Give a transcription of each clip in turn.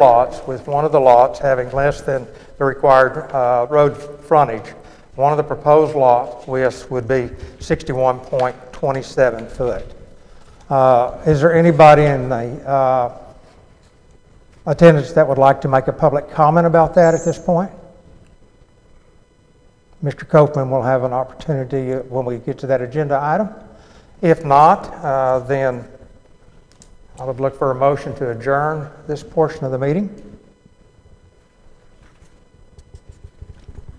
lots, with one of the lots having less than the required road frontage. One of the proposed lot widths would be 61.27 foot. Is there anybody in the attendance that would like to make a public comment about that at this point? Mr. Copeland will have an opportunity when we get to that agenda item. If not, then I would look for a motion to adjourn this portion of the meeting.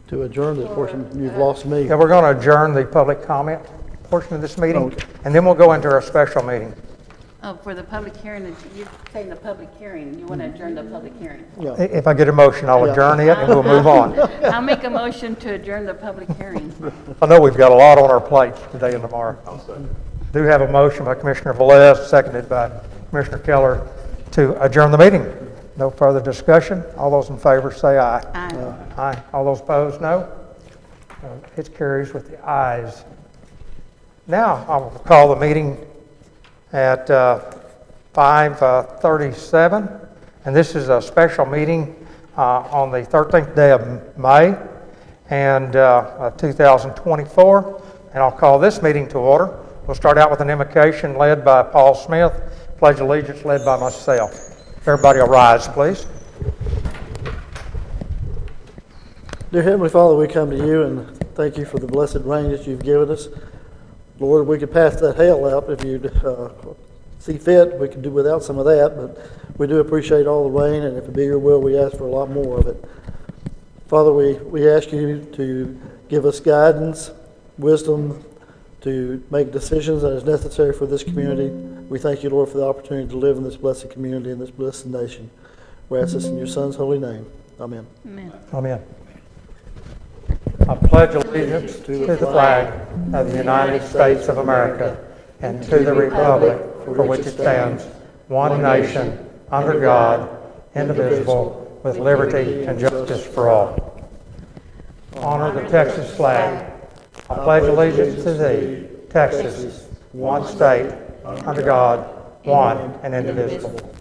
To adjourn this portion, you've lost me. Yeah, we're going to adjourn the public comment portion of this meeting, Okay. and then we'll go into our special meeting. Oh, for the public hearing, you're saying the public hearing, you want to adjourn the public hearing? Yeah. If I get a motion, I'll Yeah. adjourn it and we'll move on. I'll make a motion to adjourn the public hearing. I know we've got a lot on our plates today and tomorrow. Do have a motion by Commissioner Velez, seconded by Commissioner Keller, to adjourn the meeting. No further discussion. All those in favor say aye. Aye. Aye. All those opposed, no. It carries with the ayes. Now, I will call the meeting at 5:37, and this is a special meeting on the 13th day of May and 2024, and I'll call this meeting to order. We'll start out with an invocation led by Paul Smith, pledge allegiance led by myself. Everybody will rise, please. Dear Heavenly Father, we come to you and thank you for the blessed rain that you've given us. Lord, we could pass that hail out if you'd see fit. We could do without some of that, but we do appreciate all the rain, and if it be your will, we ask for a lot more of it. Father, we ask you to give us guidance, wisdom to make decisions that is necessary for this community. We thank you, Lord, for the opportunity to live in this blessed community and this blessed nation. We ask this in your Son's holy name. Amen. Amen. Amen. I pledge allegiance to the flag of the United States of America and to the republic for which it stands, one nation, under God, indivisible, with liberty and justice for all. Honor the Texas flag. I pledge allegiance to thee, Texas, one state, under God, one and indivisible.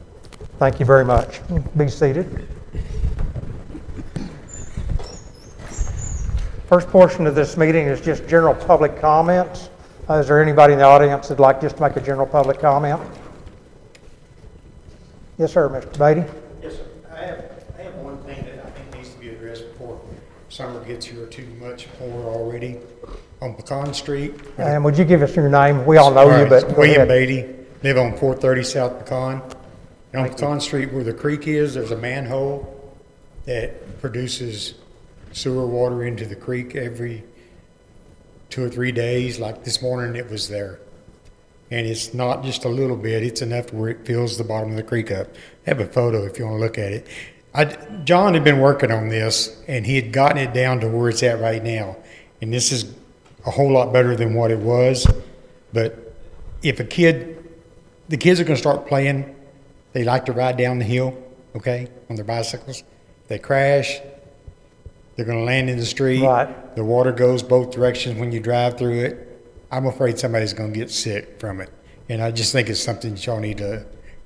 Thank you very much. Be seated. First portion of this meeting is just general public comments. Is there anybody in the audience that'd like just to make a general public comment? Yes, sir, Mr. Beatty. Yes, sir. I have one thing that I think needs to be addressed before summer gets here too much more already. On Pecan Street. And would you give us your name? We all know you, but go William ahead. Beatty, live on 430 South Pecan. And on Pecan Street where the creek is, there's a manhole that produces sewer water into the creek every 2 or 3 days. Like this morning it was there. And it's not just a little bit, it's enough to where it fills the bottom of the creek up. I have a photo if you want to look at it. John had been working on this and he had gotten it down to where it's at right now. And this is a whole lot better than what it was. But if the kids are going to start playing, they like to ride down the hill, okay, on their bicycles. If they crash, they're going to land in the street. Right. The water goes both directions when you drive through it. I'm afraid somebody's going to get sick from it. And I just think it's something that y'all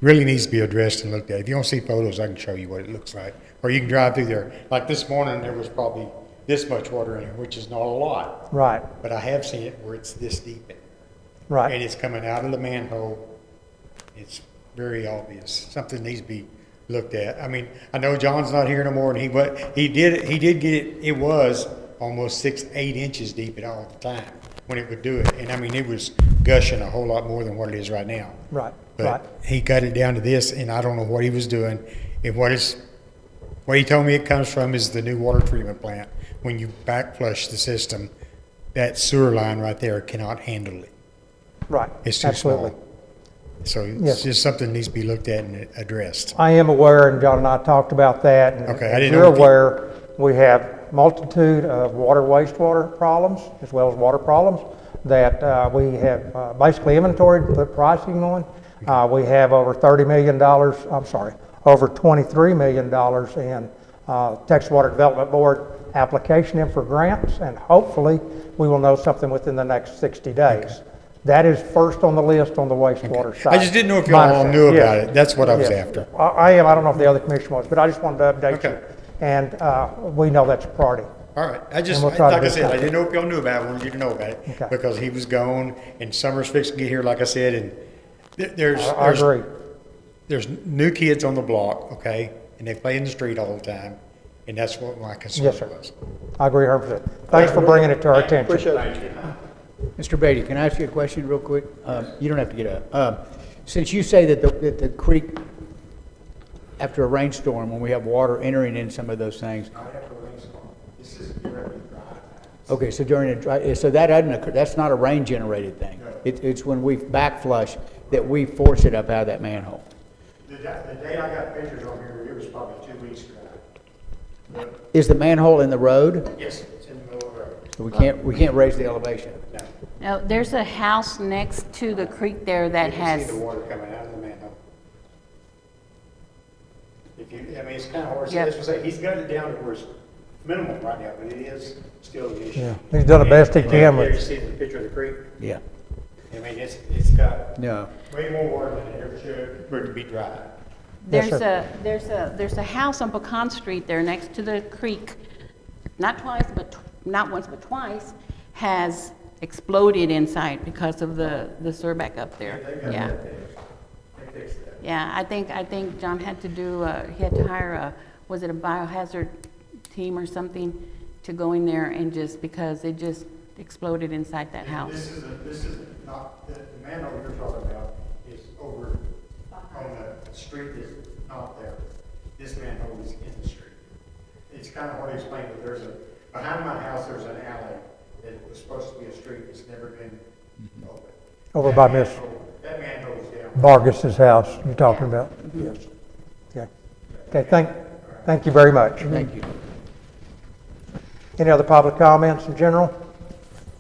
really needs to be addressed and looked at. If you don't see photos, I can show you what it looks like. Or you can drive through there. Like this morning, there was probably this much water in it, which is not a lot. Right, But I have seen it where it's this deep. And right. it's coming out of the manhole. It's very obvious. Something needs to be looked at. I mean, I know John's not here no more, and he did get it. It was almost 6-8 inches deep at all the time when it would do it. And I mean, it was gushing a whole lot more than what it is right now. Right, But right. he got it down to this, and I don't know what he was doing. What he told me it comes from is the new water treatment plant. When you back flush the system, that sewer line right there cannot handle it. Right, It's too absolutely. small. So Yes. it's just something that needs to be looked at and addressed. I am aware, and John and I talked about that. And Okay, I as didn't you're know if you- aware, we have multitude of water wastewater problems as well as water problems that we have basically inventoried, put pricing on. We have over $30 million, over $23 million in Texas Water Development Board application in for grants, and hopefully we will know something within the next 60 days. That is first on the list on the wastewater side. I just didn't know if y'all all knew about it. That's what I was Yes. after. I am, I don't know if the other commission was, but I just wanted to update you. Okay. And we know that's a priority. All right, I just, And we'll try to like I do said, I something. didn't know if y'all knew about it, I wanted you to know about it. Okay. Because he was gone, and summer's fixing to get here, like I said, and I agree. there's new kids on the block, okay? And they play in the street all the time, and that's what my concern Yes, sir. was. I agree 100%. Thanks for bringing it to our attention. Appreciate it. Mr. Beatty, can I ask you a question real quick? You don't have to get up. Since you say that the creek, after a rainstorm, when we have water entering in some of those things, This is directly dry. okay, so during a dry, so that doesn't occur, that's not a rain-generated thing. It's when we backflush that we force it up out of that manhole. The day I got pictures on here, it was probably 2 weeks dry. Is the manhole in the road? Yes, it's in the middle of the road. So we can't raise the elevation. Now, there's a house next to the creek there that You can has, see the water coming out of the manhole. If you, I mean, it's kind of hard to say. Yep. That's what I say. He's got it down to where it's minimum right now, but it is still an issue. Yeah, he's done the best he And can there with you see the picture of the creek. Yeah. I mean, it's got No. way more water than it ever should for it to be dry. Yes, there's a house on Pecan Street there next to the creek, not once, but twice, has exploded inside because of the sewer back up there. Yeah. They fixed that. Yeah, I think John had to he had to hire was it a biohazard team or something to go in there and just, because it just exploded inside that house. This is not, the manhole you're talking about is over on the street that's not there. This manhole is in the street. It's kind of hard to explain, but behind my house, there's an alley that was supposed to be a street that's never been opened. over by Miss That manhole is down. Vargas's house you're talking about. Yes. Okay. Okay, thank you very much. Thank you. Any other public comments in general?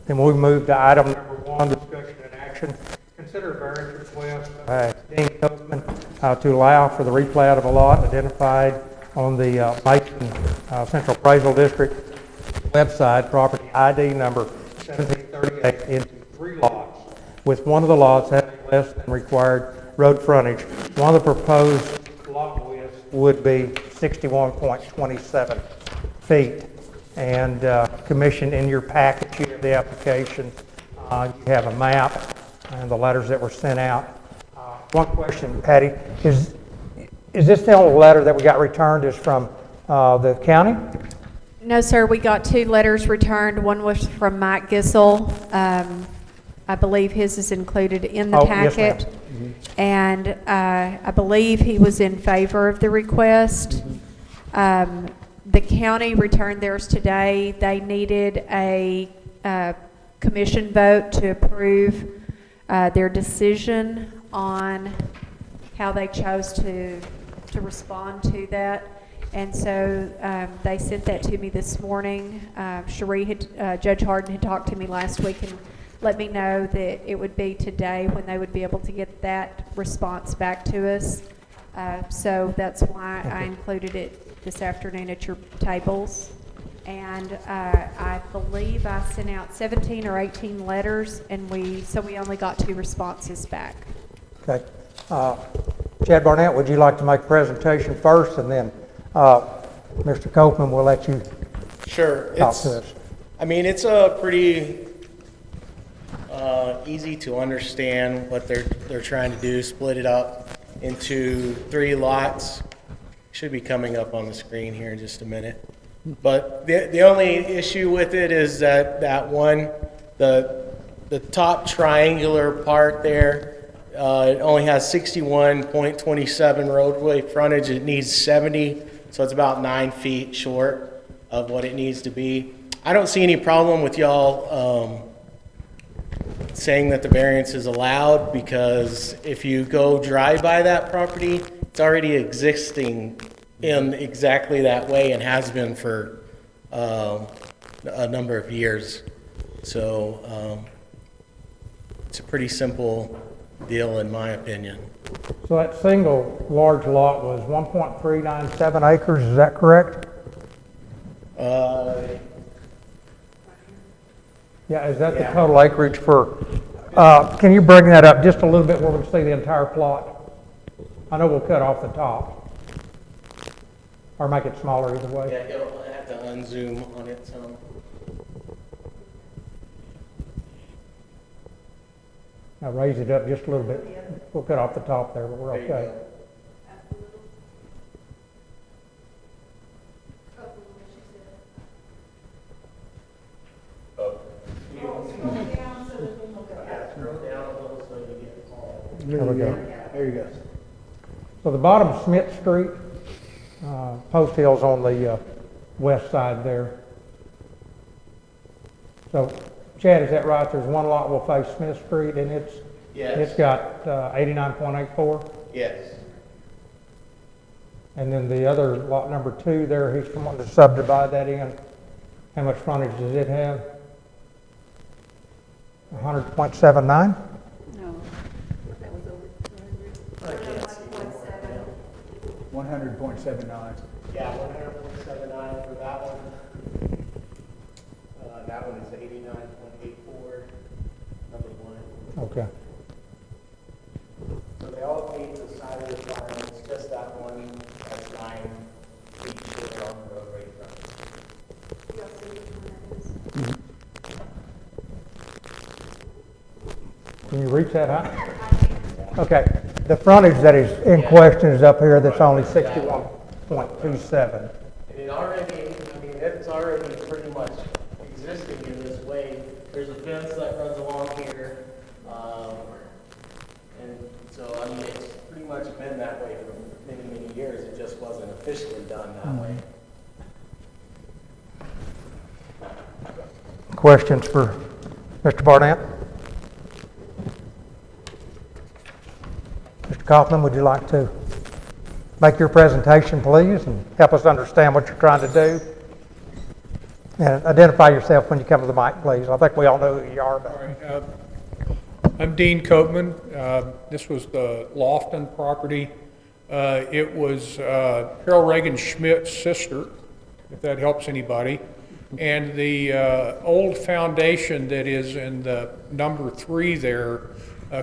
Then we move to item number 1, discussion and action. Consider variance request by Dean Copeman to allow for the replat of a lot identified on the Mason Central Appraisal District website, property ID number 1738, into 3 lots, with one of the lots having less than required road frontage. One of the proposed lot widths would be 61.27 feet. And Commission, in your package, you have the application, you have a map and the letters that were sent out. One question, Patty, is this the only letter that we got returned is from the county? No, sir, we got 2 letters returned. One was from Mike Gissel. I believe his is included in the Oh, yes, ma'am. packet. And I believe he was in favor of the request. The county returned theirs today. They needed a commission vote to approve their decision on how they chose to respond to that. And so they sent that to me this morning. Judge Harden had talked to me last week and let me know that it would be today when they would be able to get that response back to us. So that's why I included it this afternoon at your tables. And I believe I sent out 17 or 18 letters, and so we only got 2 responses back. Okay. Chad Barnett, would you like to make a presentation first, and then Mr. Copeman will let you Sure. talk to us? I mean, it's a pretty easy to understand what they're trying to do. Split it up into 3 lots. Should be coming up on the screen here in just a minute. But the only issue with it is that one, the top triangular part there, it only has 61.27 roadway frontage. It needs 70, so it's about 9 feet short of what it needs to be. I don't see any problem with y'all saying that the variance is allowed, because if you go drive by that property, it's already existing in exactly that way and has been for a number of years. So it's a pretty simple deal in my opinion. So that single large lot was 1.397 acres, is that correct? Yeah, is that the total acreage for Can you bring that up just a little bit where we can see the entire plot? I know we'll cut off the top. Or make it smaller either way. Yeah, you'll have to unzoom on it some. Now raise it up just a little bit. We'll cut off the top there, but we're There you okay. go. Scroll down a little so you get all. There we go. There you go. So the bottom of Smith Street, Post Hill's on the west side there. So Chad, is that right? There's one lot will face Smith Street and it's Yes, got 89.84? yes. And then the other lot number 2 there, he's wanting to subdivide that in. How much frontage does it have? 100.79? No, that was over 100.79. Yeah, 100.79 for that one. That one is 89.84, number one. Okay. So they all meet the side of the requirements, just that one that's 9 feet short on the road right front. Can you reach that high? Okay. The frontage that is in question is up here that's only 61.27. And it already, I mean, it's already pretty much existing in this way. There's a fence that runs along here. And so, I mean, it's pretty much been that way for many, many years. It just wasn't officially done that way. Questions for Mr. Barnett? Mr. Kaufman, would you like to make your presentation, please, and help us understand what you're trying to do? And identify yourself when you come to the mic, please. I think we all know who you are, All but right, I'm Dean Copeman. This was the Lofton property. It was Harold Reagan Schmidt's sister, if that helps anybody. And the old foundation that is in the number 3 there,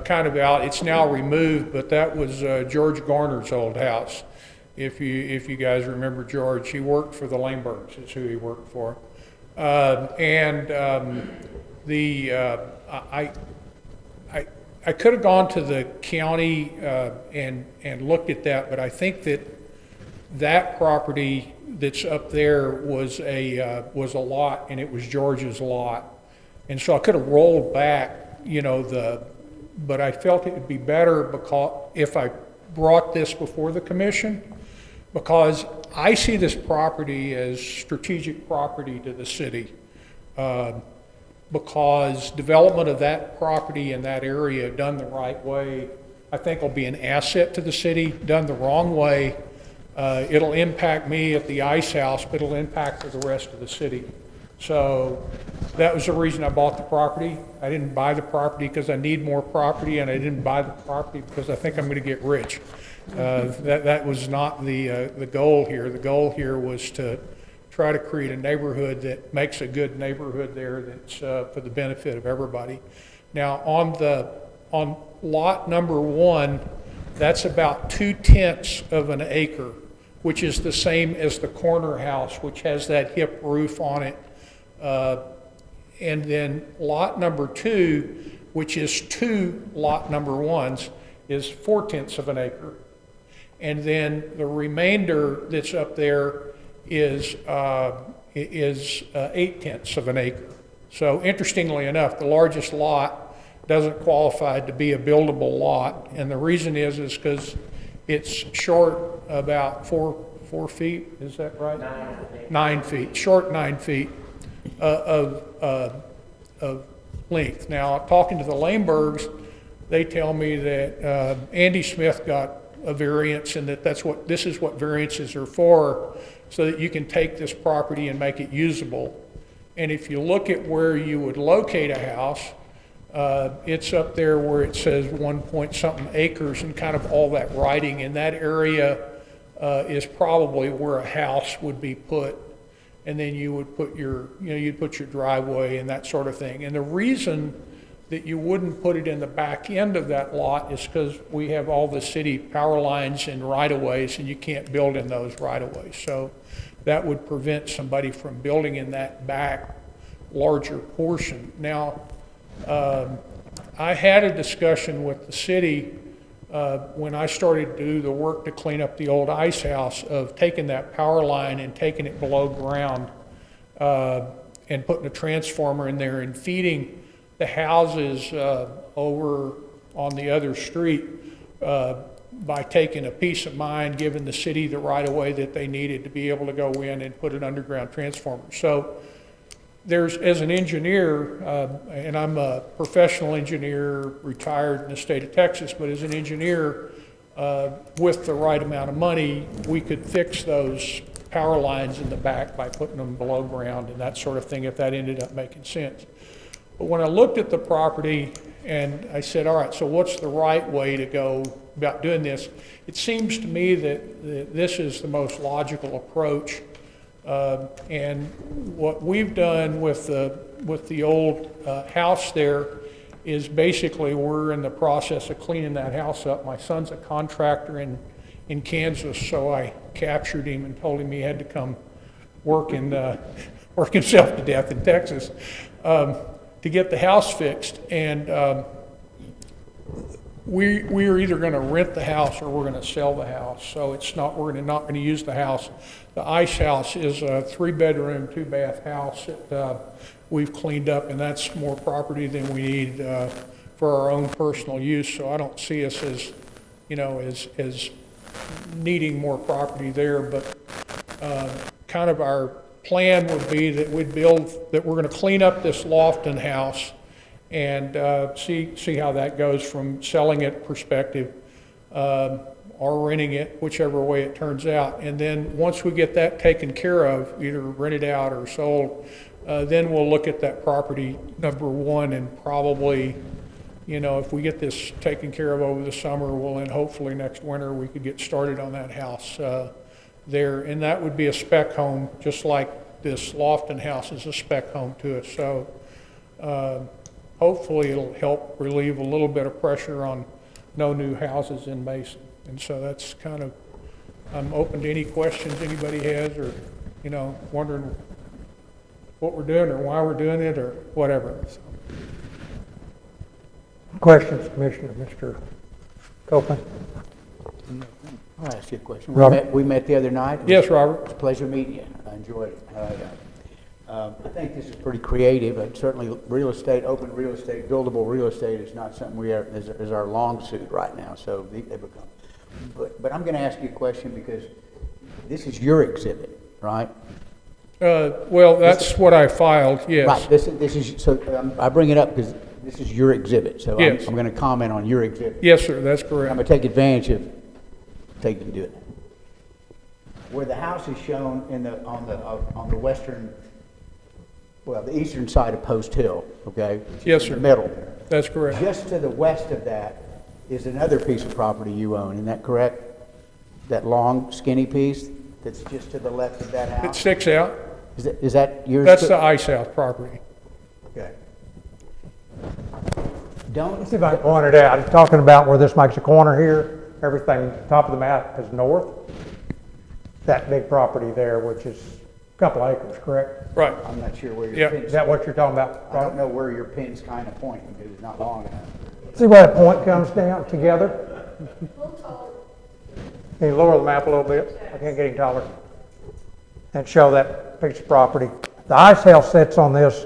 kind of out, it's now removed, but that was George Garner's old house. If you guys remember George, he worked for the Langbergs, is who he worked for. I could have gone to the county and looked at that, but I think that property that's up there was a lot, and it was George's lot. And so I could have rolled back, but I felt it would be better if I brought this before the commission, because I see this property as strategic property to the city. Because development of that property in that area done the right way, I think will be an asset to the city. Done the wrong way, it'll impact me at the ice house, but it'll impact the rest of the city. So that was the reason I bought the property. I didn't buy the property because I need more property, and I didn't buy the property because I think I'm going to get rich. That was not the goal here. The goal here was to try to create a neighborhood that makes a good neighborhood there that's for the benefit of everybody. Now on lot number 1, that's about 2/10 of an acre, which is the same as the corner house, which has that hip roof on it. And then lot number 2, which is 2 lot number 1s, is 4/10 of an acre. And then the remainder that's up there is 8/10 of an acre. So interestingly enough, the largest lot doesn't qualify to be a buildable lot, and the reason is because it's short about 4 feet. Is that right? 9 feet. Short 9 feet of length. Now, talking to the Langbergs, they tell me that Andy Smith got a variance, and this is what variances are for, so that you can take this property and make it usable. And if you look at where you would locate a house, it's up there where it says 1 point something acres and kind of all that writing in that area is probably where a house would be put. And then you would put you'd put your driveway and that sort of thing. And the reason that you wouldn't put it in the back end of that lot is because we have all the city power lines and right-of-ways, and you can't build in those right-of-ways. So that would prevent somebody from building in that back larger portion. Now, I had a discussion with the city when I started to do the work to clean up the old ice house of taking that power line and taking it below ground and putting a transformer in there and feeding the houses over on the other street by taking a piece of mine, giving the city the right-of-way that they needed to be able to go in and put an underground transformer. So there's, as an engineer, and I'm a professional engineer, retired in the state of Texas, but as an engineer, with the right amount of money, we could fix those power lines in the back by putting them below ground and that sort of thing, if that ended up making sense. But when I looked at the property and I said, all right, so what's the right way to go about doing this? It seems to me that this is the most logical approach. And what we've done with the old house there is basically we're in the process of cleaning that house up. My son's a contractor in Kansas, so I captured him and told him he had to come work himself to death in Texas to get the house fixed. And we are either going to rent the house or we're going to sell the house. So it's not, we're not going to use the house. The ice house is a 3-bedroom, 2-bath house that we've cleaned up, and that's more property than we need for our own personal use. So I don't see us as, as needing more property there. But kind of our plan would be that we're going to clean up this Lofton house and see how that goes from selling it perspective or renting it, whichever way it turns out. And then once we get that taken care of, either rented out or sold, then we'll look at that property number one and probably, if we get this taken care of over the summer, well, then hopefully next winter we could get started on that house there. And that would be a spec home, just like this Lofton house is a spec home to us. So hopefully it'll help relieve a little bit of pressure on no new houses in Mason. And so that's kind of, I'm open to any questions anybody has or, wondering what we're doing or why we're doing it or whatever. So. Questions, Commissioner, Mr. Copeland? I'll ask you a question. Robert? We met the other night. Yes, Robert. It's a pleasure meeting you. I enjoyed it. I think this is pretty creative, and certainly real estate, open real estate, buildable real estate is not something we are, is our long suit right now, so they become. But I'm going to ask you a question because this is your exhibit, right? Well, that's what I filed, yes. Right, this is, so I bring it up because this is your exhibit, so Yes. I'm going to comment on your exhibit. Yes, sir, that's I'm correct. going to take advantage of taking to do it. Where the house is shown on the western, well, the eastern side of Post Hill, okay? Yes, In sir. the middle there. That's correct. Just to the west of that is another piece of property you own, isn't that correct? That long skinny piece that's just to the left of that It house? sticks out. Is that yours? That's too? the ice house property. Okay. Let's see if I can point it out. He's talking about where this makes a corner here. Everything, top of the map is north. That big property there, which is a couple acres, correct? Right. I'm not sure where your Yeah. pin's. Is that what you're talking about? I don't know where your pin's kind of pointing because it's not long enough. See where that point comes down together? Can you lower the map a little bit? I can't get any taller. And show that piece of property. The ice house sits on this,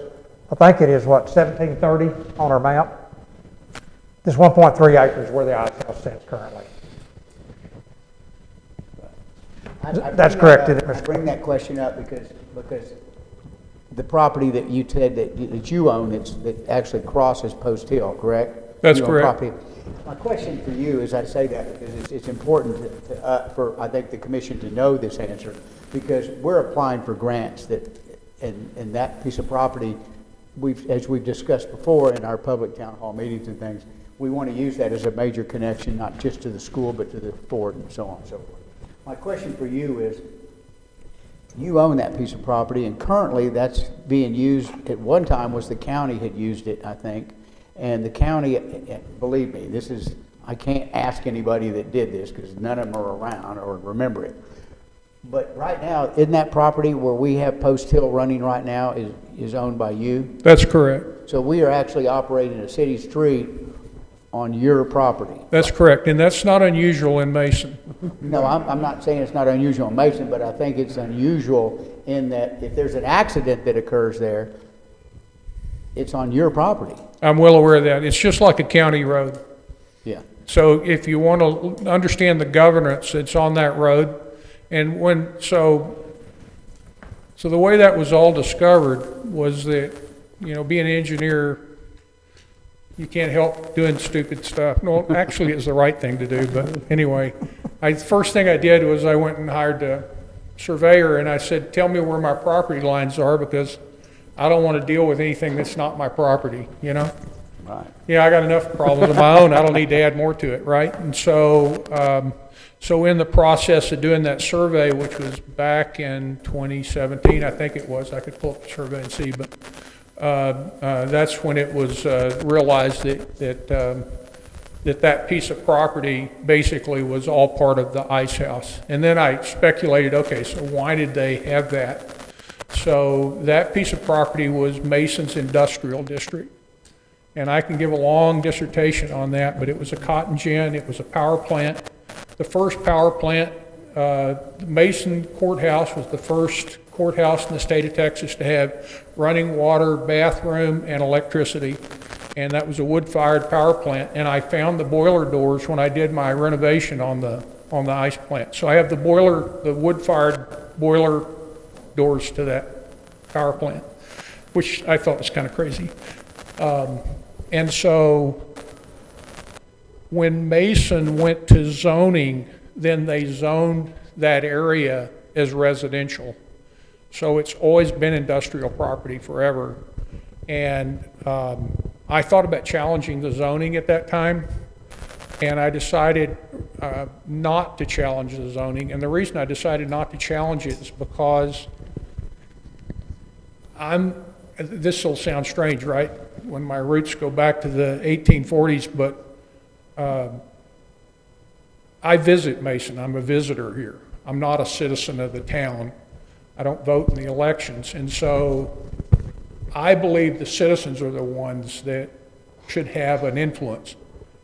I think it is what, 1730 on our map? This 1.3 acres where the ice house sits currently. I That's bring correct, that isn't up- it, I bring that question up because the property that you said that you own, that actually crosses Post Hill, correct? That's You own correct. property. My question for you is, I say that because it's important for, I think, the commission to know this answer, because we're applying for grants and that piece of property, as we've discussed before in our public town hall meetings and things, we want to use that as a major connection, not just to the school, but to the Ford and so on and so forth. My question for you is, you own that piece of property, and currently that's being used, at one time was the county had used it, I think, And the county, believe me, I can't ask anybody that did this because none of them are around or remember it. But right now, isn't that property where we have Post Hill running right now is owned by you? That's correct. So we are actually operating a city street on your property. That's correct, and that's not unusual in Mason. No, I'm not saying it's not unusual in Mason, but I think it's unusual in that if there's an accident that occurs there, it's on your property. I'm well aware of that. It's just like a county road. Yeah. So if you want to understand the governance, it's on that road. And so the way that was all discovered was that, being an engineer, you can't help doing stupid stuff. No, actually it's the right thing to do, but anyway. First thing I did was I went and hired a surveyor and I said, tell me where my property lines are because I don't want to deal with anything that's not my property, Right. Yeah, I got enough problems of my own. I don't need to add more to it, right? And so, so in the process of doing that survey, which was back in 2017, I think it was, I could pull up the survey and see, but that's when it was realized that piece of property basically was all part of the ice house. And then I speculated, okay, so why did they have that? So that piece of property was Mason's industrial district. And I can give a long dissertation on that, but it was a cotton gin, it was a power plant. The first power plant, the Mason Courthouse was the first courthouse in the state of Texas to have running water, bathroom, and electricity. And that was a wood-fired power plant. And I found the boiler doors when I did my renovation on the ice plant. So I have the wood-fired boiler doors to that power plant, which I thought was kind of crazy. And so when Mason went to zoning, then they zoned that area as residential. So it's always been industrial property forever. And I thought about challenging the zoning at that time, and I decided not to challenge the zoning. And the reason I decided not to challenge it is because this will sound strange, right? When my roots go back to the 1840s, but I visit Mason. I'm a visitor here. I'm not a citizen of the town. I don't vote in the elections. And so I believe the citizens are the ones that should have an influence.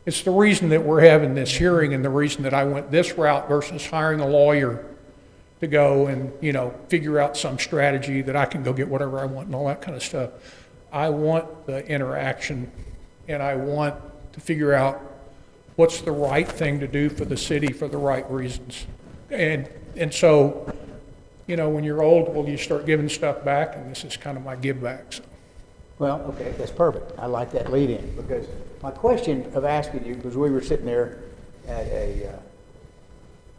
It's the reason that we're having this hearing and the reason that I went this route versus hiring a lawyer to go and, figure out some strategy that I can go get whatever I want and all that kind of stuff. I want the interaction, and I want to figure out what's the right thing to do for the city for the right reasons. And so, when you're old, well, you start giving stuff back, and this is kind of my give back. So. Well, okay, that's perfect. I like that lead in because my question of asking you, because we were sitting there at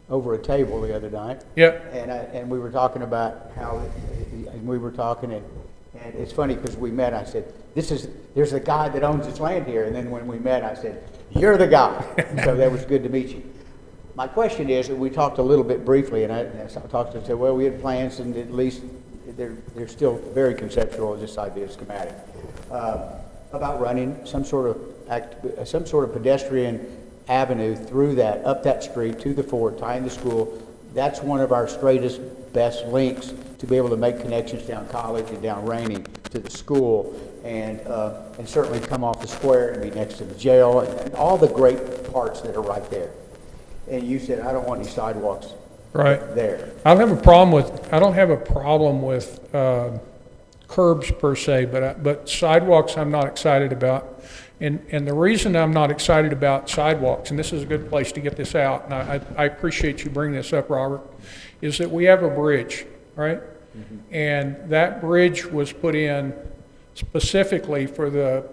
over a table the other night. Yep. And we were talking about how, and we were talking and it's funny because we met, I said, there's a guy that owns this land here. And then when we met, I said, you're the guy. So that was good to meet you. My question is, we talked a little bit briefly, and I talked to him, said, well, we had plans, and at least they're still very conceptual, just idea schematic, about running some sort of pedestrian avenue through that, up that street to the fort, tying the school. That's one of our straightest, best links to be able to make connections down College and down Rainey to the school, and certainly come off the square and be next to the jail and all the great parts that are right there. And you said, I don't want any sidewalks right there. I don't have a problem with curbs per se, but sidewalks I'm not excited about. And the reason I'm not excited about sidewalks, and this is a good place to get this out, and I appreciate you bringing this up, Robert, is that we have a bridge, right? Mm-hmm. And that bridge was put in specifically for the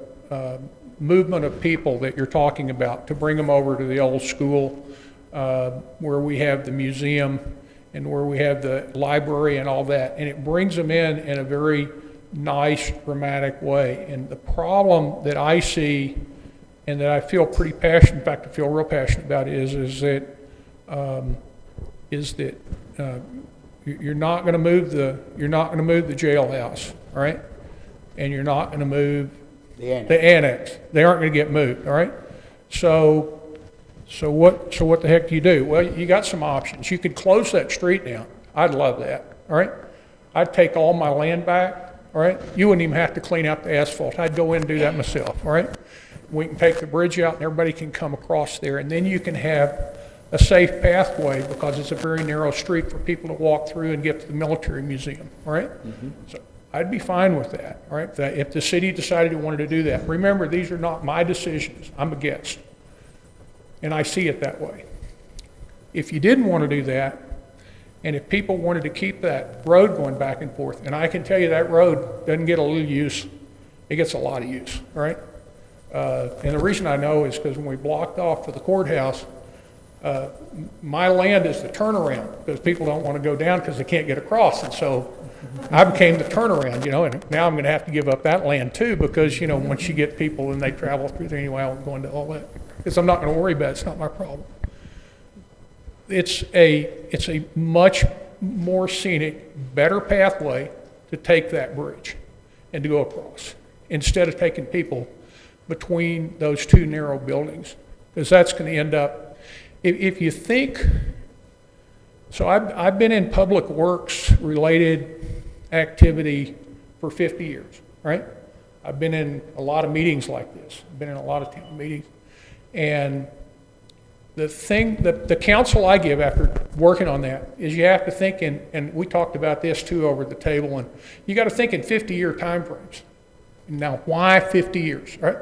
movement of people that you're talking about, to bring them over to the old school where we have the museum and where we have the library and all that. And it brings them in a very nice, dramatic way. And the problem that I see and that I feel pretty passionate, in fact, I feel real passionate about is that you're not going to move the jailhouse, all right? And you're not going to move The annex. The annex. They aren't going to get moved, all right? So what the heck do you do? Well, you got some options. You could close that street down. I'd love that, all right? I'd take all my land back, all right? You wouldn't even have to clean out the asphalt. I'd go in and do that myself, all right? We can take the bridge out and everybody can come across there, and then you can have a safe pathway because it's a very narrow street for people to walk through and get to the military museum, all right? So I'd be fine with that, all right? If the city decided it wanted to do that. Remember, these are not my decisions. I'm a guest. And I see it that way. If you didn't want to do that, and if people wanted to keep that road going back and forth, and I can tell you that road doesn't get a little use, it gets a lot of use, all right? And the reason I know is because when we blocked off for the courthouse, my land is the turnaround because people don't want to go down because they can't get across. And so I became the turnaround, you know, and now I'm going to have to give up that land too because, you know, once you get people and they travel through there anyway, I won't go into all that because I'm not going to worry about it. It's not my problem. It's a much more scenic, better pathway to take that bridge and to go across instead of taking people between those two narrow buildings because that's going to end up. If you think, so I've been in public works related activity for 50 years, right? I've been in a lot of meetings like this. I've been in a lot of town meetings. And the counsel I give after working on that is you have to think and we talked about this too over the table, and you got to think in 50-year time frames. Now, why 50 years, right?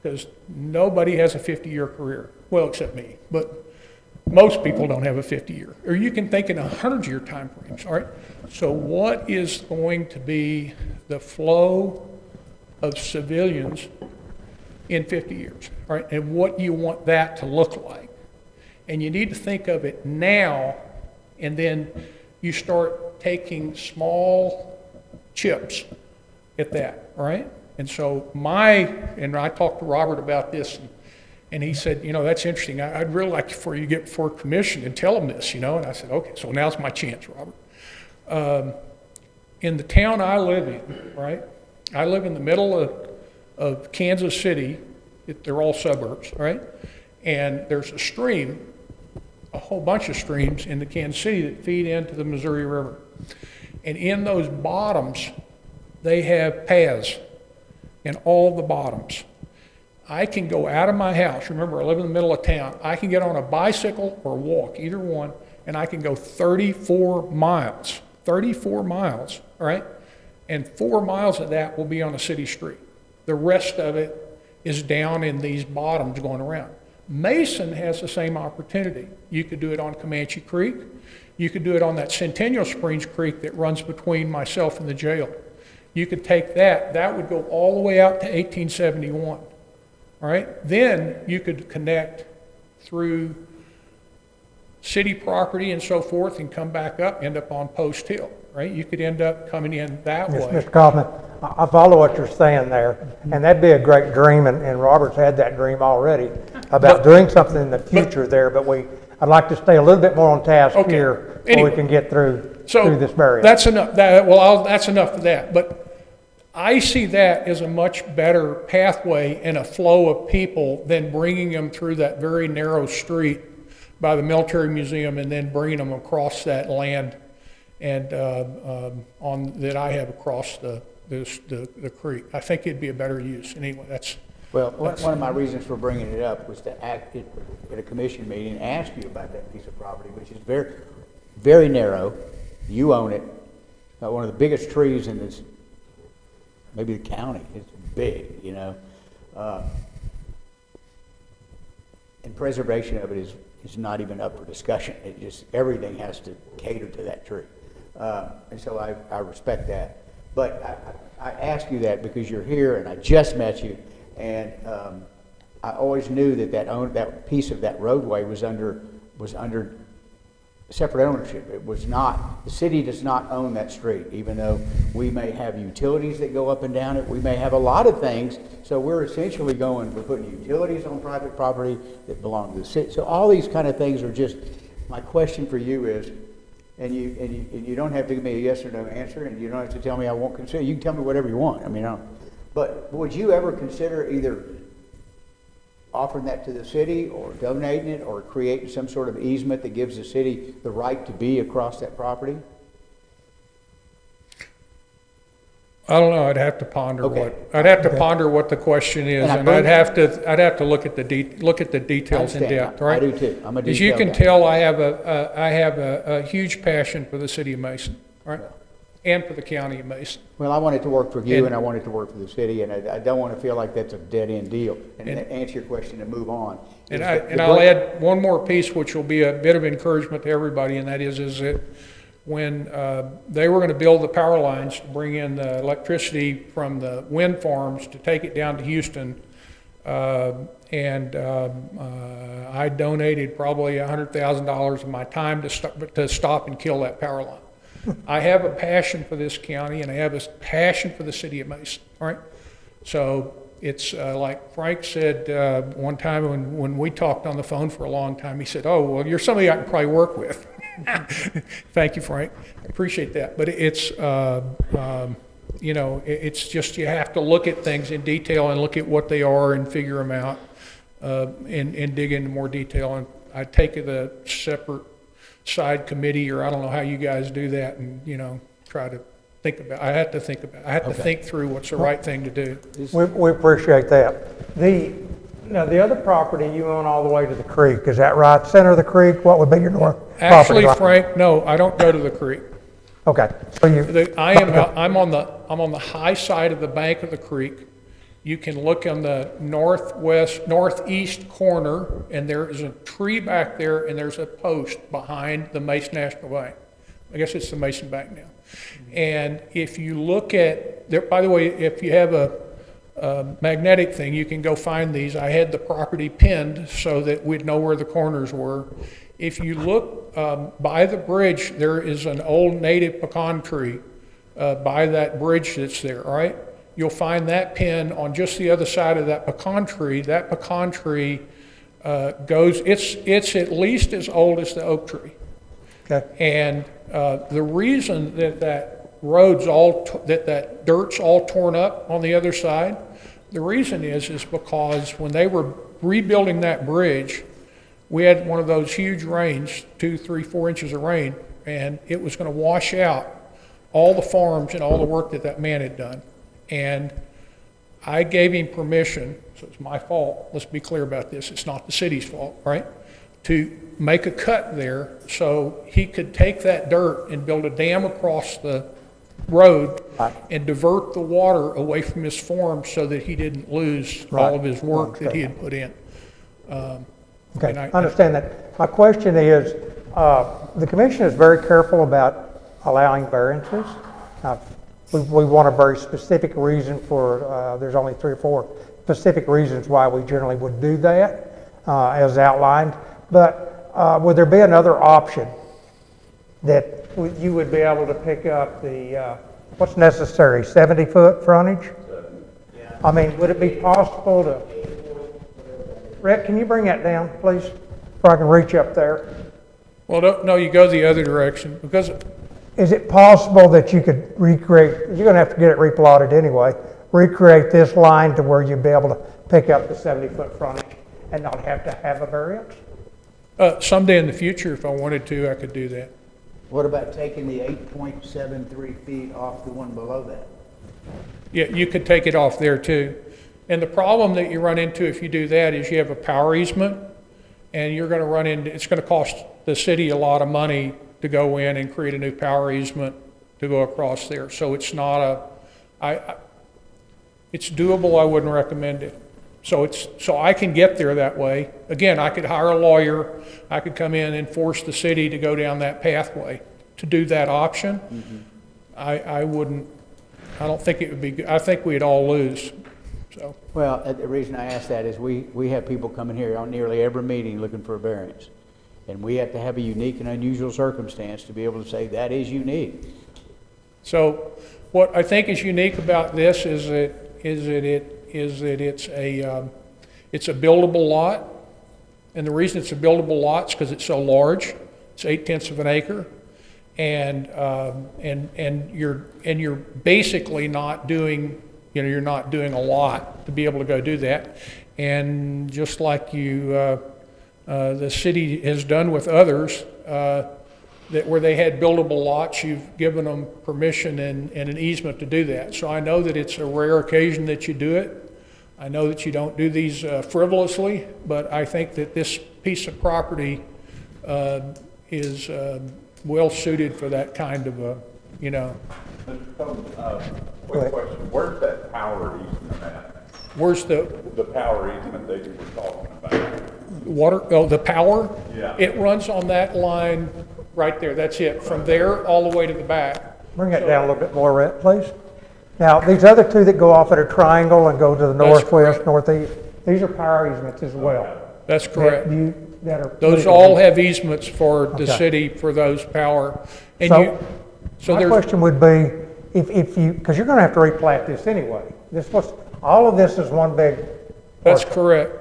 Because nobody has a 50-year career. Well, except me, but most people don't have a 50-year. Or you can think in 100-year time frames, all right? So what is going to be the flow of civilians in 50 years, all right? And what you want that to look like. And you need to think of it now, and then you start taking small chips at that, all right? And so and I talked to Robert about this, and he said, you know, that's interesting. I'd really like for you to get before commission and tell them this, you know. And I said, okay, so now's my chance, Robert. In the town I live in, right, I live in the middle of Kansas City. They're all suburbs, right? And there's a stream, a whole bunch of streams into Kansas City that feed into the Missouri River. And in those bottoms, they have paths in all the bottoms. I can go out of my house. Remember, I live in the middle of town. I can get on a bicycle or walk, either one, and I can go 34 miles. 34 miles, all right? And 4 miles of that will be on a city street. The rest of it is down in these bottoms going around. Mason has the same opportunity. You could do it on Comanche Creek. You could do it on that Centennial Springs Creek that runs between myself and the jail. You could take that. That would go all the way out to 1871. All right, then you could connect through city property and so forth and come back up, end up on Post Hill, right? You could end up coming in that way. Mr. Kaufman, I follow what you're saying there, and that'd be a great dream, and Robert's had that dream already about doing something in the future there, but I'd like to stay a little bit more on task here so we can get through this barrier. That's enough. That's enough of that. But I see that as a much better pathway and a flow of people than bringing them through that very narrow street by the military museum and then bringing them across that land and that I have across the creek. I think it'd be a better use. Anyway, Well, one of my reasons for bringing it up was to act at a commission meeting and ask you about that piece of property, which is very, very narrow. You own it. One of the biggest trees in this, maybe the county. It's big, you know. And preservation of it is not even up for discussion. It just, everything has to cater to that tree. And so I respect that. But I ask you that because you're here and I just met you, and I always knew that piece of that roadway was under separate ownership. It was not, the city does not own that street, even though we may have utilities that go up and down it. We may have a lot of things. So we're essentially we're putting utilities on private property that belong to the city. So all these kind of things are just, my question for you is, and you don't have to give me a yes or no answer, and you don't have to tell me I won't consider. You can tell me whatever you want. I mean, But would you ever consider either offering that to the city or donating it or creating some sort of easement that gives the city the right to be across that property? I don't know, I'd have to ponder Okay. what the question is, And I and I'd believe- have to look at the details in I understand. depth, right? I do too. I'm a As you detail can guy. tell, I have a huge passion for the city of Mason, right? And for the county of Mason. Well, I want it to work for you And- and I want it to work for the city, and I don't want to feel like that's a dead-end deal. And And- to answer your question and move on. And is the I'll great- add one more piece, which will be a bit of encouragement to everybody, and that is that when they were going to build the power lines to bring in the electricity from the wind farms to take it down to Houston, I donated probably $100,000 of my time to stop and kill that power line. I have a passion for this county, and I have a passion for the city of Mason, all right? So it's like Frank said one time when we talked on the phone for a long time, he said, "Oh, well, you're somebody I can probably work with." Thank you, Frank. I appreciate that. But it's, you know, it's just you have to look at things in detail and look at what they are and figure them out and dig into more detail. And I take it a separate side committee, or I don't know how you guys do that, and, you know, try to think about, I have to think through what's the right thing to do. We appreciate that. Now, the other property you own all the way to the creek, is that right? Center of the creek, what would be your north property Actually, line? Frank, no, I don't go to the creek. Okay, so you, I'm on the high side of the bank of the creek. You can look on the northeast corner, and there is a tree back there, and there's a post behind the Mason National Bank. I guess it's the Mason Bank now. And if you look at, there, by the way, if you have a magnetic thing, you can go find these. I had the property pinned so that we'd know where the corners were. If you look by the bridge, there is an old native pecan tree by that bridge that's there, all right? You'll find that pin on just the other side of that pecan tree. That pecan tree goes, it's at least as old as the oak tree. okay, And the reason that road's that dirt's all torn up on the other side, the reason is because when they were rebuilding that bridge, we had one of those huge rains, 2, 3, 4 inches of rain, and it was going to wash out all the farms and all the work that man had done. And I gave him permission, so it's my fault, let's be clear about this, it's not the city's fault, right? To make a cut there so he could take that dirt and build a dam across the road and divert the water away from his farm so that he didn't lose all of his work that he had put in. okay, And I understand that. My question is, the commission is very careful about allowing variances. We want a very specific reason for, there's only 3 or 4 specific reasons why we generally would do that, as outlined. But would there be another option that you would be able to pick up the, what's necessary, 70-foot frontage? I mean, would it be possible to, Rick, can you bring that down, please, so I can reach up there? Well, no, you go the other direction, because Is it possible that you could recreate, you're going to have to get it replotted anyway, recreate this line to where you'd be able to pick up the 70-foot frontage and not have to have a variance? someday in the future, if I wanted to, I could do that. What about taking the 8.73 feet off the one below that? Yeah, you could take it off there too. And the problem that you run into if you do that is you have a power easement, and you're going to run into, it's going to cost the city a lot of money to go in and create a new power easement to go across there. So it's not it's doable, I wouldn't recommend it. So I can get there that way. Again, I could hire a lawyer, I could come in and force the city to go down that pathway. To do that option, I don't think it would be good. I think we'd all lose, so. Well, the reason I ask that is we have people coming here on nearly every meeting looking for a variance. And we have to have a unique and unusual circumstance to be able to say that is unique. So what I think is unique about this is that it's a buildable lot. And the reason it's a buildable lot is because it's so large. It's 0.8 of an acre. And you're basically not doing, You know, you're not doing a lot to be able to go do that. And just like the city has done with others, that where they had buildable lots, you've given them permission and an easement to do that. So I know that it's a rare occasion that you do it. I know that you don't do these frivolously, but I think that this piece of property is well suited for that kind of a, you know. Quick question, where's that power easement at? Where's the Power easement that you were talking about? water, oh, the power? Yeah. It runs on that line right there, that's it, from there all the way to the back. Bring it down a little bit more, Rhett, please. Now, these other two that go off at a triangle and go to the That's northwest, correct. northeast, these are power easements as well. That's correct. That are. Those all have easements for the Okay. city for those power. And So, so my there's, question would be, if you, because you're gonna have to replat this anyway. All of this is one big that's parcel. correct.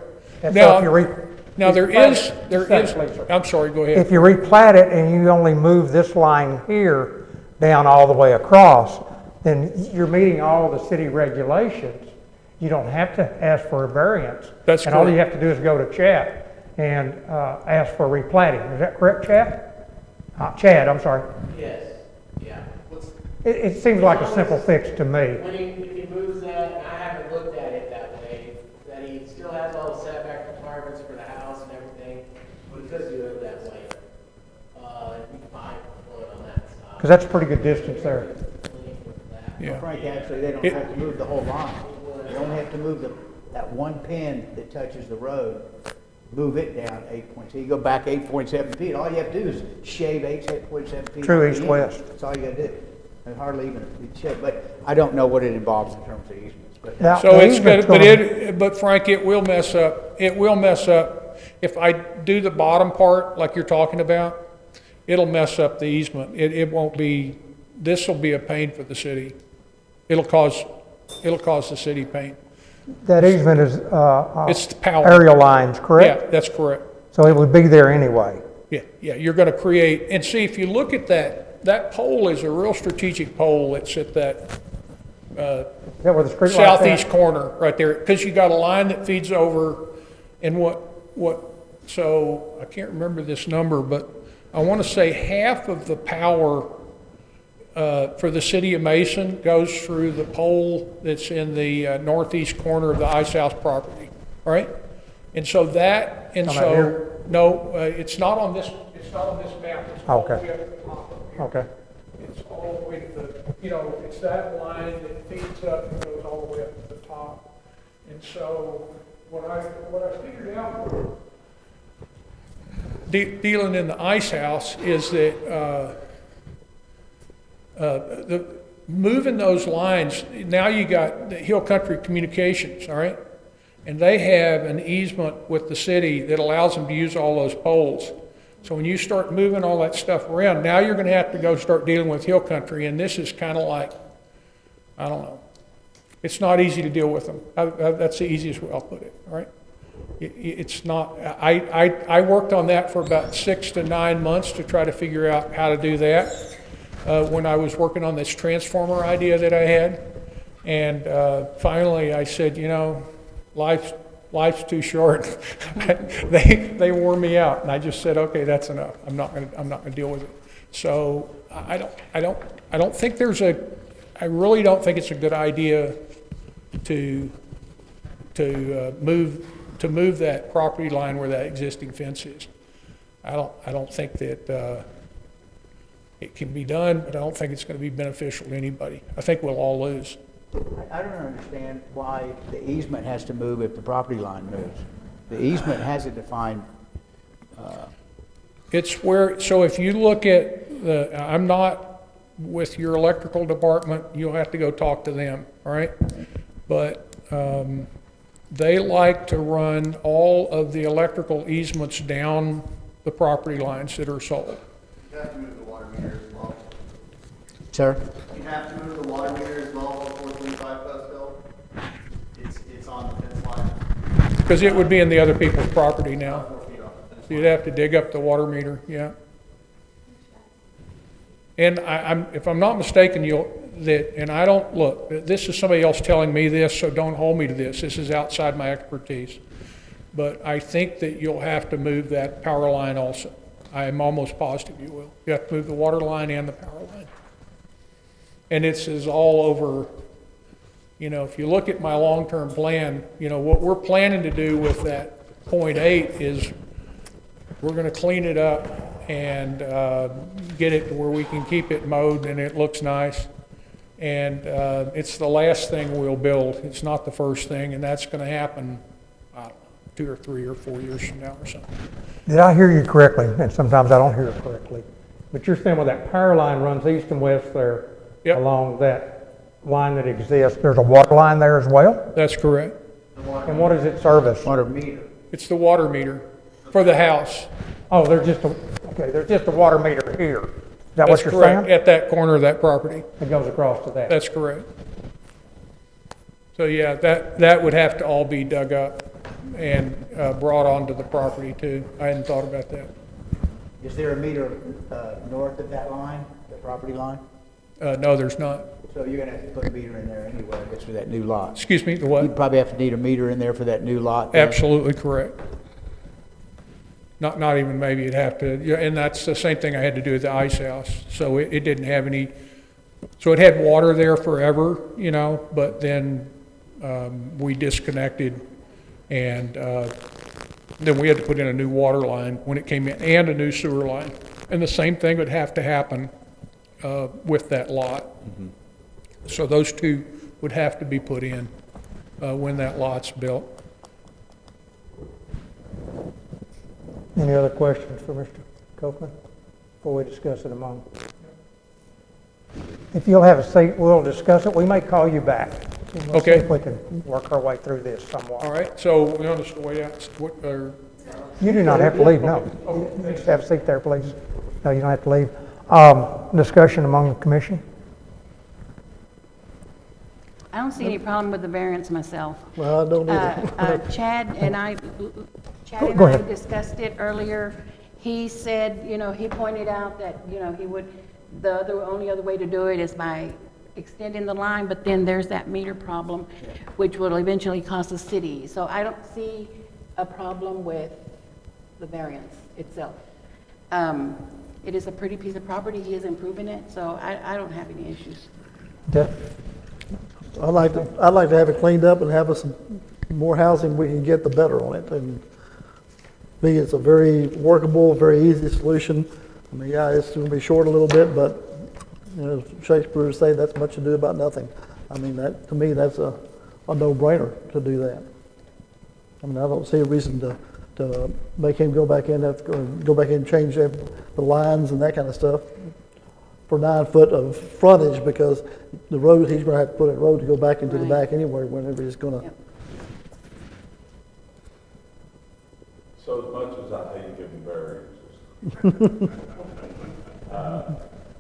And so if you Now, there replat is, it- there Say, is, please, sir. I'm sorry, go ahead. If you replat it and you only move this line here down all the way across, then you're meeting all the city regulations. You don't have to ask for a variance. That's And all you correct. have to do is go to Chad and ask for replating. Is that correct, Chad? Chad, I'm sorry. Yes, yeah. It seems like a simple fix to me. When he moves that, and I haven't looked at it that way, that he still has all the setback requirements for the house and everything, but he could do it that way. He'd be fine going on that side. Because that's a pretty good distance there. Yeah. Frank, actually, they don't have to move the whole line. They only have to move that one pin that touches the road, move it down 8 points. So you go back 8.7 feet, all you have to do is shave 8.7 feet. True, off the east, end. west. That's all you gotta do. And hardly even a shave, but I don't know what it involves in terms of easements, but. Now, So the it's easement's good, but Frank, it will mess up. It will mess up. If I do the bottom part, like you're talking about, it'll mess up the easement. It won't be, this will be a pain for the city. It'll cause the city pain. That easement is It's the power. aerial lines, correct? Yeah, that's correct. So So it would be there anyway. Yeah, you're gonna create, and see, if you look at that pole is a real strategic pole that's at that Is that where the street light's at? southeast corner, right there, because you got a line that feeds over, and so, I can't remember this number, but I want to say half of the power for the city of Mason goes through the pole that's in the northeast corner of the Ice House property, all right? And so that, and Not so, here? no, it's not on this map. It's all the Okay. way up at the top up here. Okay. It's all the way to the, it's that line that feeds up and goes all the way up to the top. And so what I figured out dealing in the Ice House is that moving those lines, now you got the Hill Country Communications, all right? And they have an easement with the city that allows them to use all those poles. So when you start moving all that stuff around, now you're gonna have to go start dealing with Hill Country, and this is kinda like, I don't know. It's not easy to deal with them. That's the easiest way I'll put it, all right? It's not, I worked on that for about 6 to 9 months to try to figure out how to do that, when I was working on this transformer idea that I had. And finally, I said, life's too short. They wore me out, and I just said, okay, that's enough. I'm not gonna deal with it. So I don't think I really don't think it's a good idea to move that property line where that existing fence is. I don't think that it can be done, but I don't think it's gonna be beneficial to anybody. I think we'll all lose. I don't understand why the easement has to move if the property line moves. The easement has a defined, It's where, so if you look at I'm not with your electrical department, you'll have to go talk to them, all right? But they like to run all of the electrical easements down the property lines that are sold. You have to move the water meter as well. sir? You have to move the water meter as well before 25 post bill. It's on the fence line. Because it would be in the other people's property now. 4 feet off the fence So you'd have to dig up the water meter, yeah. And if I'm not mistaken, that, and I don't, look, this is somebody else telling me this, so don't hold me to this. This is outside my expertise. But I think that you'll have to move that power line also. I am almost positive you will. You have to move the water line and the power line. And this is all over, you know, if you look at my long-term plan, you know, what we're planning to do with that .8 is we're gonna clean it up and get it to where we can keep it mowed and it looks nice. And it's the last thing we'll build. It's not the first thing, and that's gonna happen, I don't know, 2 or 3 or 4 years from now or something. Did I hear you correctly? And sometimes I don't hear it correctly. But you're saying where that power line runs east and west there, Yep. along that line that exists, there's a water line there as well? That's correct. And what does it service? Water meter. It's the water meter for the house. Oh, there's just a water meter here. Is that That's what you're correct, saying? at that corner of that property. It goes across to that. That's correct. So, yeah, that would have to all be dug up and brought onto the property too. I hadn't thought about that. Is there a meter north of that line, the property line? No, there's not. So you're gonna have to put a meter in there anyway, I guess, for that new lot. Excuse me, the You'd what? probably have to need a meter in there for that new lot. then. Absolutely correct. Not even maybe you'd have to, yeah, and that's the same thing I had to do with the ice house. So it didn't have any, so it had water there forever, you know, but then we disconnected and then we had to put in a new water line when it came in and a new sewer line. And the same thing would have to happen with that lot. So those two would have to be put in when that lot's built. Any other questions for Mr. Copeland before we discuss it among? If you'll have a seat, we'll discuss it. We may call you back. And we'll see Okay. if we can work our way through this somewhat. All right, so we on the way out, You do not have to leave, no. You just have a seat there, please. No, you don't have to leave. Discussion among the commission? I don't see any problem with the variance myself. Well, I don't either. Chad and I Go ahead. discussed it earlier. He said, you know, he pointed out that, you know, the only other way to do it is by extending the line, but then there's that meter problem, which will eventually cost the city. So I don't see a problem with the variance itself. It is a pretty piece of property. He is improving it, so I don't have any issues. I'd like to have it cleaned up and have us some more housing we can get, the better on it. And me, it's a very workable, very easy solution. I mean, yeah, it's going to be short a little bit, but, you know, Shakespeare say that's much ado about nothing. I mean, that, to me, that's a no-brainer to do that. I mean, I don't see a reason to make him go back in, go back in and change the lines and that kind of stuff for 9 foot of frontage, because the road, he's gonna have to put a road to go back into the Right. back anyway, whenever he's gonna. Yep. So as much as I hate giving variances,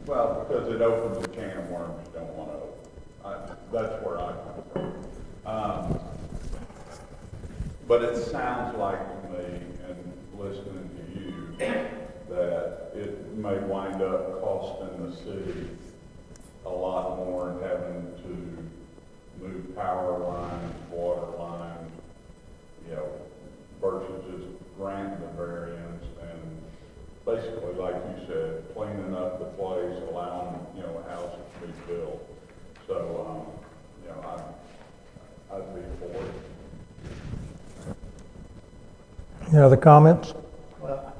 well, because it opens a can of worms you don't want to open. That's where I come from. But it sounds like to me, and listening to you, that it may wind up costing the city a lot more in having to move power lines, water lines, you know, versus just granting the variance and basically, like you said, cleaning up the place, allowing, you know, a house to be built. So, you know, I'd be for it. Any other comments? Well,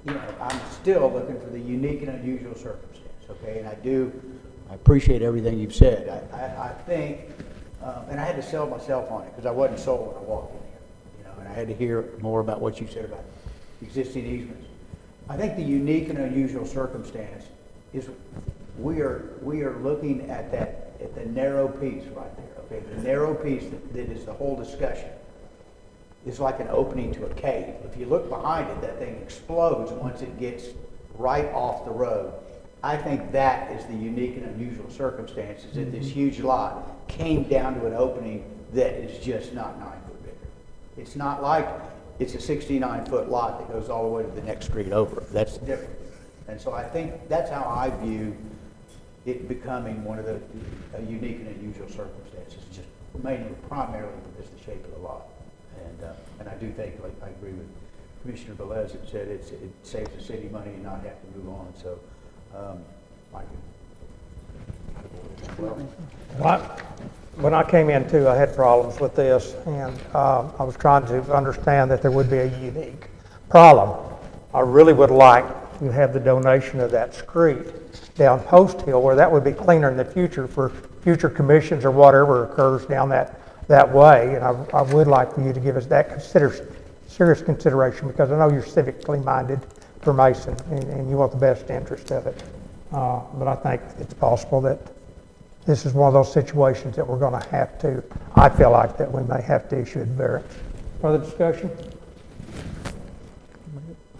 you know, I'm still looking for the unique and unusual circumstance, okay? And I appreciate everything you've said. I think, and I had to sell myself on it because I wasn't sold when I walked in here, you know, and I had to hear more about what you said about existing easements. I think the unique and unusual circumstance is we are looking at the narrow piece right there, okay? The narrow piece that is the whole discussion. Is like an opening to a cave. If you look behind it, that thing explodes once it gets right off the road. I think that is the unique and unusual circumstances that this huge lot came down to an opening that is just not 9 foot bigger. It's not like it's a 69-foot lot that goes all the way to the next street over. That's different. And so I think that's how I view it becoming one of the unique and unusual circumstances, just mainly, primarily because of the shape of the lot. And I do think, like, I agree with Commissioner Velez that said it saves the city money and not have to move on, so, I can. Well, When I came in too, I had problems with this, and I was trying to understand that there would be a unique problem. I really would like to have the donation of that street down Post Hill, where that would be cleaner in the future for future commissions or whatever occurs down that way. And I would like for you to give us that serious consideration, because I know you're civically minded for Mason, and you want the best interest of it. But I think it's possible that this is one of those situations that we're going to have to, I feel like that we may have to issue a variance. Further discussion?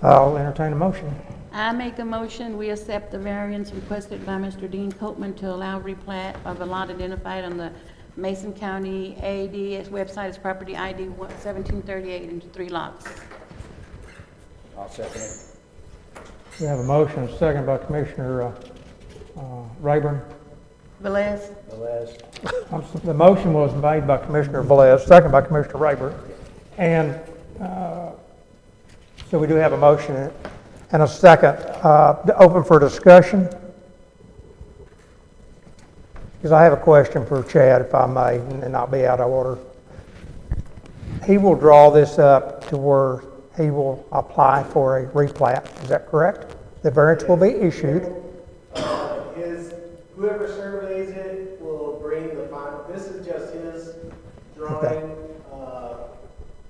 I'll entertain a motion. I make a motion, we accept the variance requested by Mr. Dean Copeland to allow replat of a lot identified on the Mason County AD's website as property ID 1738 into 3 lots. I'll second it. We have a motion, a second by Commissioner Rayburn. Velez? The motion was made by Commissioner Velez, second by Commissioner Rayburn. And so we do have a motion and a second. Open for discussion. Because I have a question for Chad, if I may, and not be out of order. He will draw this up to where he will apply for a replat. Is that correct? The variance will be issued. Whoever surveys it will bring the final, this is just his drawing,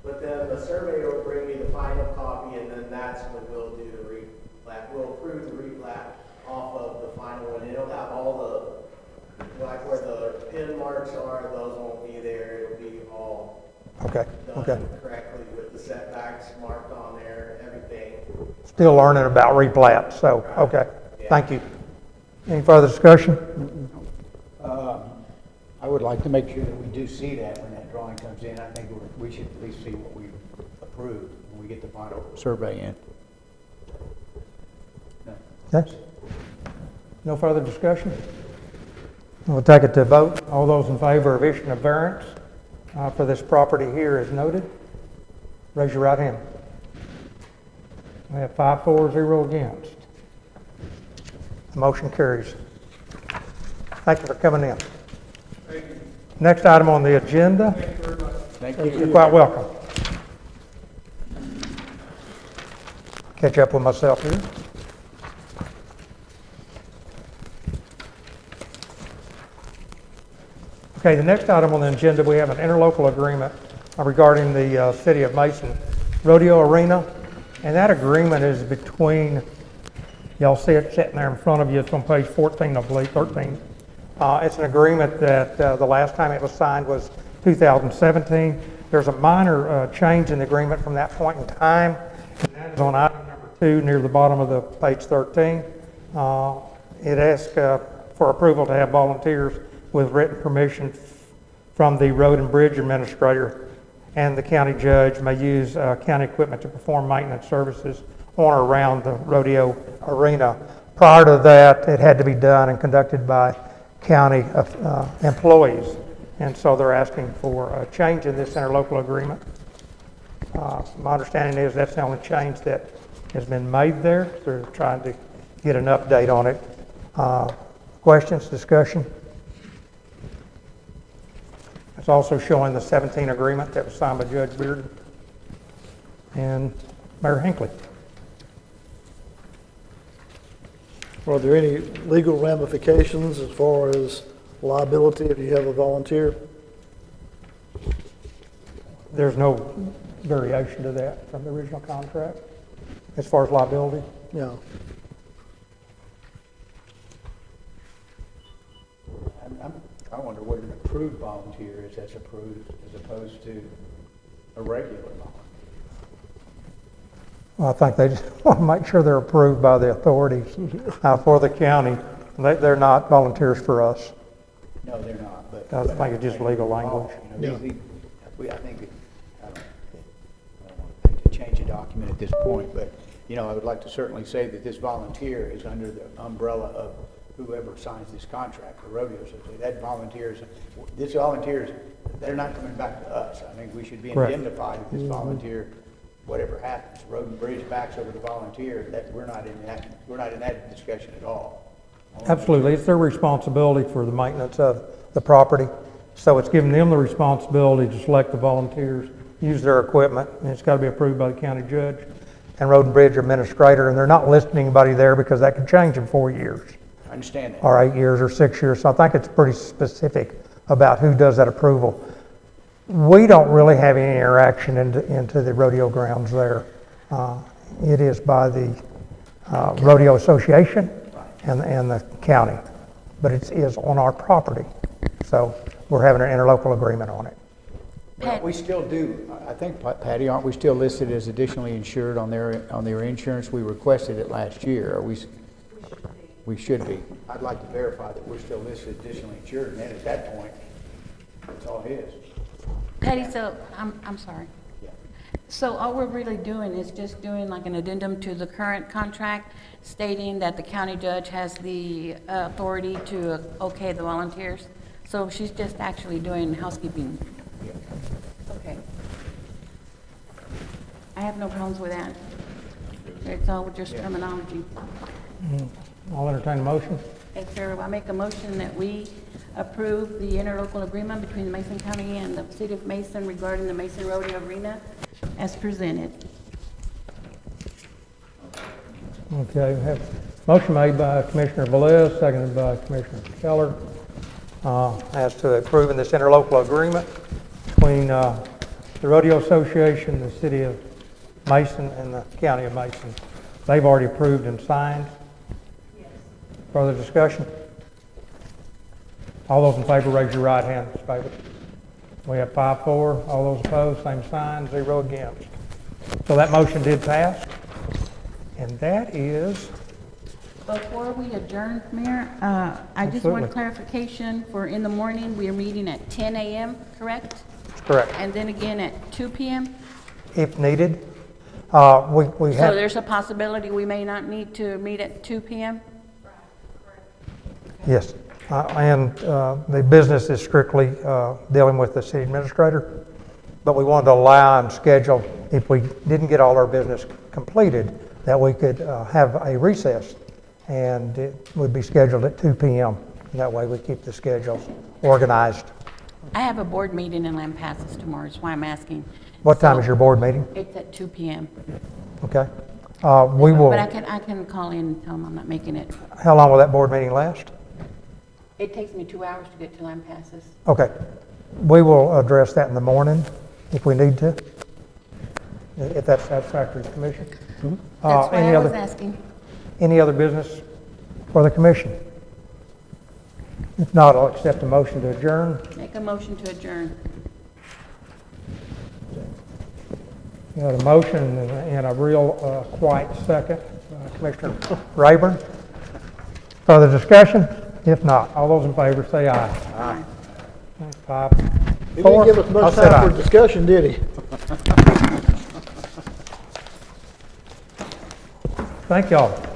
but then the surveyor will bring me the final copy, and then that's when we'll do the replat. We'll approve the replat off of the final one. It'll have all the, like where the pin marks are, those won't be there. It'll be all done correctly with the setbacks marked on there, everything. Still learning about replat, so, okay. Yeah. Thank you. Any further discussion? I would like to make sure that we do see that when that drawing comes in. I think we should at least see what we approved when we get the final survey in. No. Okay. No further discussion? We'll take it to vote. All those in favor of issuing a variance for this property here as noted, raise your right hand. We have 5-4-0 against. The motion carries. Thank you for coming in. Thank you. Next item on the agenda. Thank you very much. Thank You're you. quite welcome. Catch up with myself here. Okay, the next item on the agenda, we have an interlocal agreement regarding the City of Mason Rodeo Arena. And that agreement is between, y'all see it sitting there in front of you, it's on page 14, I believe, 13. It's an agreement that the last time it was signed was 2017. There's a minor change in the agreement from that point in time, and that is on item number 2 near the bottom of the page 13. It asks for approval to have volunteers with written permission from the road and bridge administrator, and the county judge may use county equipment to perform maintenance services on or around the rodeo arena. Prior to that, it had to be done and conducted by county employees, and so they're asking for a change in this interlocal agreement. My understanding is that's the only change that has been made there. They're trying to get an update on it. Questions, discussion? It's also showing the 17 agreement that was signed by Judge Bearden and Mayor Hinckley. Are there any legal ramifications as far as liability if you have a volunteer? There's no variation to that from the original contract as far as liability. No. I wonder what an approved volunteer is that's approved as opposed to a regular volunteer. Well, I think they just want to make sure they're approved by the authorities for the county. They're not volunteers for us. No, they're not, but. I think it's just legal language. You know, I think, I don't want to change the document at this point, but, you know, I would like to certainly say that this volunteer is under the umbrella of whoever signs this contract, the rodeo association, that volunteers, these volunteers, they're not coming back to us. I think we should be Correct. indemnified if this volunteer, whatever happens, Road and Bridge backs over the volunteer, that, we're not in that discussion at all. Absolutely, it's their responsibility for the maintenance of the property. So it's giving them the responsibility to select the volunteers, use their equipment, and it's got to be approved by the county judge and Road and Bridge administrator, and they're not listing anybody there because that could change in 4 years, I understand that. or 8 years, or 6 years. So I think it's pretty specific about who does that approval. We don't really have any interaction into the rodeo grounds there. It is by the rodeo association and the county, but it is on our property. So we're having an interlocal agreement on it. Well, we still do, I think, Patty, aren't we still listed as additionally insured on their insurance? We requested it last year. We should be. I'd like to verify that we're still listed additionally insured, and then at that point, it's all his. Patty, so, I'm sorry. Yeah. So all we're really doing is just doing like an addendum to the current contract, stating that the county judge has the authority to okay the volunteers. So she's just actually doing housekeeping. Okay. I have no problems with that. It's all just terminology. I'll entertain a motion. Yes, sir. I make a motion that we approve the interlocal agreement between the Mason County and the City of Mason regarding the Mason Rodeo Arena as presented. Okay, we have a motion made by Commissioner Velez, seconded by Commissioner Keller, as to approving this interlocal agreement between the Rodeo Association, the City of Mason, and the County of Mason. They've already approved and signed. Further discussion? All those in favor, raise your right hand, Mr. David. We have 5-4. All those opposed, same sign, 0 against. So that motion did pass. And that is, Before we adjourn, Mayor, I just want Absolutely. clarification for in the morning, we are meeting at 10 a.m., correct? correct. And then again at 2 p.m.? If needed, we So have, there's a possibility we may not need to meet at 2 p.m.? yes. And the business is strictly dealing with the city administrator, but we wanted to allow and schedule, if we didn't get all our business completed, that we could have a recess, and it would be scheduled at 2 p.m. That way we keep the schedules organized. I have a board meeting in Lampasas tomorrow, that's why I'm asking. What time is So your board meeting? It's at 2 p.m. Okay. We will, But I can call in and tell them I'm not making it. how long will that board meeting last? It takes me 2 hours to get to Lampasas. Okay. We will address that in the morning if we need to, if that's satisfactory to the commission. That's why Any I was other- asking. Any other business for the commission? If not, I'll accept a motion to adjourn. Make a motion to adjourn. You know, the motion and a real quiet second, Commissioner Rayburn. Further discussion? If not, all those in favor say aye. Aye. 5, He 4. didn't give us I'll much say time aye. for discussion, did he? Thank y'all.